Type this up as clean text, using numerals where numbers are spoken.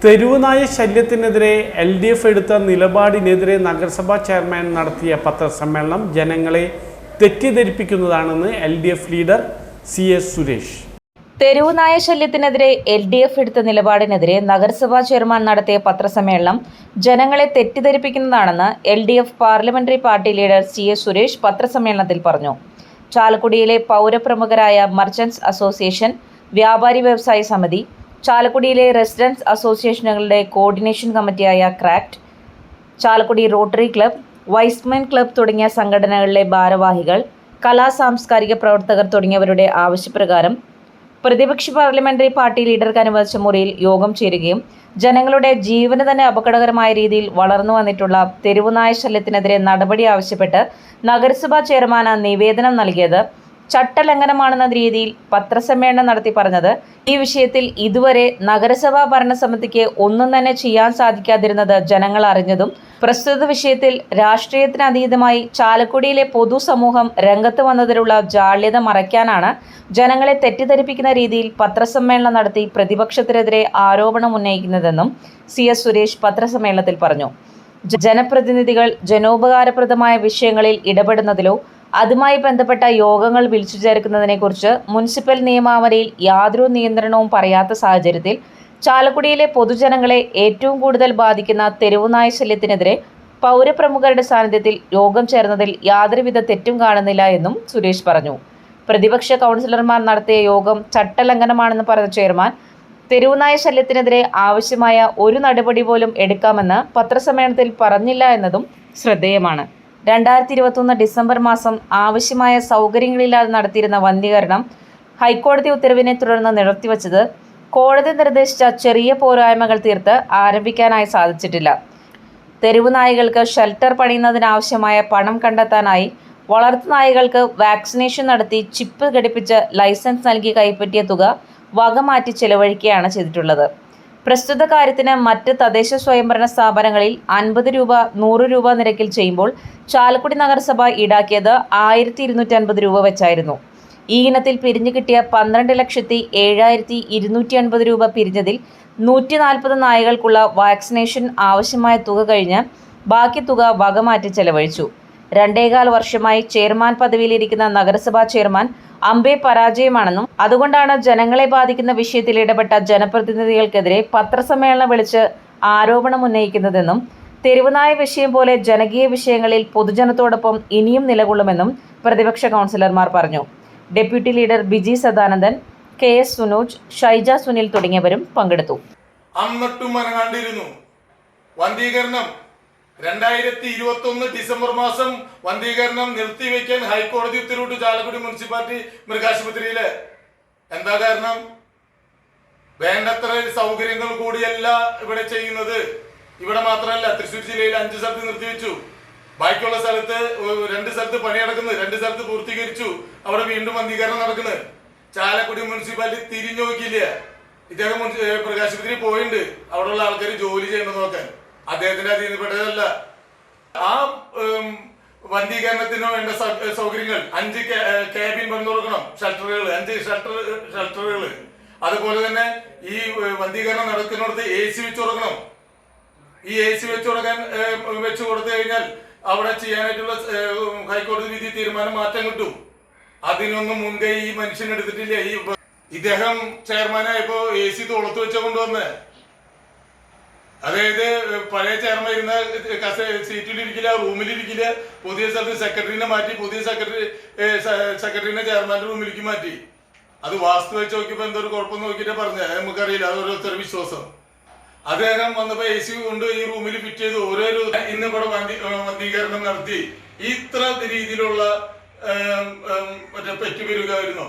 തെരുവുനായ ശല്യത്തിനെതിരെ LDF എടുത്ത നിലപാടിനെതിരെ നഗരസഭാ ചെയർമാൻ നടത്തിയ പത്രസമ്മേളനം ജനങ്ങളെ തെറ്റിദ്ധരിപ്പിക്കുന്നതാണെന്ന് LDF ലീഡർ CS സുരേഷ്. തെരുവുനായ ശല്യത്തിനെതിരെ LDF എടുത്ത നിലപാടിനെതിരെ നഗരസഭാ ചെയർമാൻ നടത്തിയ പത്രസമ്മേളനം ജനങ്ങളെ തെറ്റിദ്ധരിപ്പിക്കുന്നതാണെന്ന് LDF parliamentary party leader CS Suresh പത്രസമ്മേളനത്തിൽ പറഞ്ഞു. ചാലക്കുടിയിലെ പൗരപ്രമുഖരായ മർച്ചന്റ്സ് അസോസിയേഷൻ, വ്യാപാരി വ്യവസായ സമിതി, ചാലക്കുടിയിലെ റെസിഡൻസ് അസോസിയേഷനുകളുടെ കോർഡിനേഷൻ കമ്മിറ്റിയായ ക്രാക്ട്, Chalakudy rotary club, Y's Men club തുടങ്ങിയ സംഘടനകളിലെ ഭാരവാഹികൾ, കലാ-സാംസ്കാരിക പ്രവർത്തകർ തുടങ്ങിയവരുടെ ആവശ്യപ്രകാരം പ്രതിപക്ഷ പാർലമെന്ററി പാർട്ടി ലീഡർക്ക് അനുവദിച്ച മുറിയിൽ യോഗം ചേരുകയും ജനങ്ങളുടെ ജീവന് തന്നെ അപകടകരമായ രീതിയിൽ വളർന്നു വന്നിട്ടുള്ള തെരുവുനായ ശല്യത്തിനെതിരെ നടപടി ആവശ്യപ്പെട്ട് നഗരസഭാ ചെയർമാന് നിവേദനം നൽകിയത് ചട്ടലംഘനമാണെന്ന രീതിയിൽ പത്രസമ്മേളനം നടത്തി പറഞ്ഞത് ഈ വിഷയത്തിൽ ഇതുവരെ നഗരസഭാ ഭരണസമിതിക്ക് ഒന്നും തന്നെ ചെയ്യാൻ സാധിക്കാതിരുന്നത് ജനങ്ങൾ അറിഞ്ഞതും പ്രസ്തുത വിഷയത്തിൽ രാഷ്ട്രീയത്തിനതീതമായി ചാലക്കുടിയിലെ പൊതുസമൂഹം രംഗത്ത് വന്നതിലുള്ള ജാള്യത മറയ്ക്കാനാണ് ജനങ്ങളെ തെറ്റിദ്ധരിപ്പിക്കുന്ന രീതിയിൽ പത്രസമ്മേളനം നടത്തി പ്രതിപക്ഷത്തിനെതിരെ ആരോപണം ഉന്നയിക്കുന്നതെന്നും CS സുരേഷ് പത്രസമ്മേളനത്തിൽ പറഞ്ഞു. ജനപ്രതിനിധികൾ ജനോപകാരപ്രദമായ വിഷയങ്ങളിൽ ഇടപെടുന്നതിലോ അതുമായി ബന്ധപ്പെട്ട യോഗങ്ങൾ വിളിച്ചു ചേർക്കുന്നതിനെക്കുറിച്ച് മുനിസിപ്പൽ നിയമാവലിയിൽ യാതൊരു നിയന്ത്രണവും പറയാത്ത സാഹചര്യത്തിൽ ചാലക്കുടിയിലെ പൊതുജനങ്ങളെ ഏറ്റവും കൂടുതൽ ബാധിക്കുന്ന തെരുവുനായ ശല്യത്തിനെതിരെ പൗരപ്രമുഖരുടെ സാന്നിധ്യത്തിൽ യോഗം ചേർന്നതിൽ യാതൊരുവിധ തെറ്റും കാണുന്നില്ല എന്നും സുരേഷ് പറഞ്ഞു. പ്രതിപക്ഷ കൗൺസിലർമാർ നടത്തിയ യോഗം ചട്ടലംഘനമാണെന്ന് പറഞ്ഞ ചെയർമാൻ തെരുവുനായ ശല്യത്തിനെതിരെ ആവശ്യമായ ഒരു നടപടി പോലും എടുക്കാമെന്ന് പത്രസമ്മേളനത്തിൽ പറഞ്ഞില്ല എന്നതും ശ്രദ്ധേയമാണ്. 2021 ഡിസംബർ മാസം ആവശ്യമായ സൗകര്യങ്ങളില്ലാതെ നടത്തിയിരുന്ന വന്ധീകരണം ഹൈക്കോടതി ഉത്തരവിനെ തുടർന്ന് നിർത്തിവച്ചത് കോടതി നിർദ്ദേശിച്ച ചെറിയ പോരായ്മകൾ തീർത്ത് ആരംഭിക്കാനായി സാധിച്ചിട്ടില്ല. തെരുവുനായകൾക്ക് ഷെൽട്ടർ പണിയുന്നതിനാവശ്യമായ പണം കണ്ടെത്താനായി വളർത്തുനായകൾക്ക് വാക്സിനേഷൻ നടത്തി ചിപ്പ് ഘടിപ്പിച്ച് ലൈസൻസ് നൽകി കൈപ്പറ്റിയ തുക വകമാറ്റി ചെലവഴിക്കുകയാണ് ചെയ്തിട്ടുള്ളത്. പ്രസ്തുത കാര്യത്തിന് മറ്റ് തദ്ദേശ സ്വയംഭരണ സ്ഥാപനങ്ങളിൽ 50 രൂപ 100 രൂപ നിരക്കിൽ ചെയ്യുമ്പോൾ ചാലക്കുടി നഗരസഭ ഈടാക്കിയത് 1250 രൂപ വെച്ചായിരുന്നു. ഈ ഇനത്തിൽ പിരിഞ്ഞു കിട്ടിയ 12,07,250 രൂപ പിരിഞ്ഞതിൽ 140 നായകൾക്കുള്ള വാക്സിനേഷൻ ആവശ്യമായ തുക കഴിഞ്ഞ് ബാക്കി തുക വകമാറ്റി ചെലവഴിച്ചു. 2.25 വർഷമായി ചെയർമാൻ പദവിയിലിരിക്കുന്ന നഗരസഭാ ചെയർമാൻ അമ്പേ പരാജയമാണെന്നും അതുകൊണ്ടാണ് ജനങ്ങളെ ബാധിക്കുന്ന വിഷയത്തിൽ ഇടപെട്ട ജനപ്രതിനിധികൾക്കെതിരെ പത്രസമ്മേളനം വിളിച്ച് ആരോപണം ഉന്നയിക്കുന്നതെന്നും തെരുവുനായ വിഷയം പോലെ ജനകീയ വിഷയങ്ങളിൽ പൊതുജനത്തോടൊപ്പം ഇനിയും നിലകൊള്ളുമെന്നും പ്രതിപക്ഷ കൗൺസിലർമാർ പറഞ്ഞു. Deputy leader Biji Sadanandan, KS Sunoj, Shaija Sunil തുടങ്ങിയവരും പങ്കെടുത്തു. 2021 ഡിസംബർ മാസം വന്ധീകരണം നിർത്തിവെക്കാൻ ഹൈക്കോടതി ഉത്തരവിട്ടു ചാലക്കുടി മുനിസിപ്പാലിറ്റി മൃഗാശുപത്രിയില്. എന്താ കാരണം? വേണ്ടത്ര സൗകര്യങ്ങൾ കൂടിയല്ല ഇവിടെ ചെയ്യുന്നത്. ഇവിടെ മാത്രമല്ല, തൃശ്ശൂർ ജില്ലയിൽ 5 സ്ഥലത്ത് നിർത്തിവെച്ചു. ബാക്കിയുള്ള സ്ഥലത്ത് 2 സ്ഥലത്ത് പണി നടക്കുന്നത്, 2 സ്ഥലത്ത് പൂർത്തീകരിച്ചു. അവിടെ വീണ്ടും വന്ധീകരണം നടക്കുന്നത്. ചാലക്കുടി മുനിസിപ്പാലിറ്റി തിരിഞ്ഞു നോക്കിയില്ല. ഇദ്ദേഹം മൃഗാശുപത്രി പോയിട്ടുണ്ട് അവിടെയുള്ള ആൾക്കാർ ജോലി ചെയ്യുന്നത് നോക്കാൻ. അദ്ദേഹത്തിന്റെ അധീനപ്പെട്ടതല്ല. ആ വന്ധീകരണത്തിന് വേണ്ട സൗകര്യങ്ങൾ 5 ക്യാബിൻ പണിതു കൊടുക്കണം, ഷെൽട്ടറുകൾ 5 ഷെൽട്ടറുകൾ. അതുപോലെ തന്നെ ഈ വന്ധീകരണം നടക്കുന്നിടത്ത് AC വെച്ച് കൊടുക്കണം. ഈ AC വെച്ച് കൊടുത്തു കഴിഞ്ഞാൽ അവിടെ ചെയ്യാനായിട്ടുള്ള ഹൈക്കോടതി വിധി തീരുമാനം മാറ്റം കിട്ടും. അതിനൊന്നും മുൻകൈ ഈ മനുഷ്യൻ എടുത്തിട്ടില്ല. ഇദ്ദേഹം ചെയർമാനായപ്പോ AC തോളത്ത് വെച്ച കൊണ്ടുവന്ന്, അതായത് പഴയ ചെയർമാൻ ഇരുന്ന സീറ്റിലിരിക്കില്ല, റൂമിലിരിക്കില്ല. പുതിയ സ്ഥലത്ത് സെക്രട്ടറിനെ മാറ്റി, പുതിയ സെക്രട്ടറിനെ ചെയർമാന്റെ റൂമിലേക്ക് മാറ്റി. അത് വാസ്തു വെച്ച് നോക്കിയപ്പോ എന്തോ ഒരു കുഴപ്പം നോക്കിയിട്ട് പറഞ്ഞ, നമുക്കറിയില്ല, അത് ഓരോരുത്തരുടെ വിശ്വാസം. അദ്ദേഹം വന്നപ്പോ AC കൊണ്ട് ഈ റൂമിൽ ഫിറ്റ് ചെയ്ത് ഓരോരോ ഇന്ന് ഇവിടെ വന്ധീകരണം നടത്തി. ഇത്ര രീതിയിലുള്ള പെറ്റുപെരുകായിരുന്നോ?